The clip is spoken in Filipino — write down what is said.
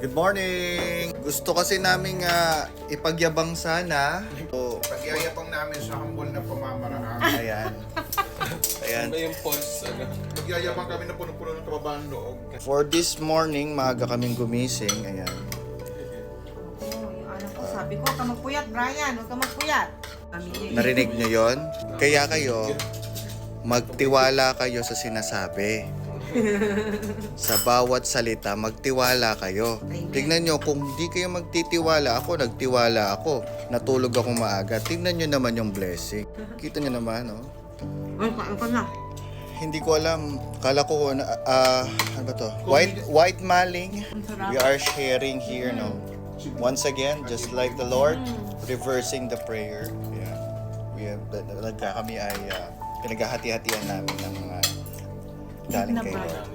Good morning! Gusto kasi namin ipagyabang sana. So, Pagyayapang namin sa humble na pamamaraan. ayan. Ayan. Ano yung pulse? Pagyayapang kami na puno-puno ng kababaan loob. For this morning, maaga kaming gumising. Ayan. Oo, yung anak ko, sabi ko, huwag ka magpuyat, Brian, huwag ka magpuyat. Narinig nyo yon? Kaya kayo, magtiwala kayo sa sinasabi. Sa bawat salita, magtiwala kayo. Tignan nyo, kung di kayo magtitiwala, ako nagtiwala ako. Natulog ako maaga. Tignan nyo naman yung blessing. Kita nyo naman, oh. Ay, kain ka na. Hindi ko alam. Kala ko, ano ba to? White maling. We are sharing here, no? Once again, just like the Lord, reversing the prayer. Yeah. Kami ay pinaghahati-hatian namin ng mga galing kay Lord.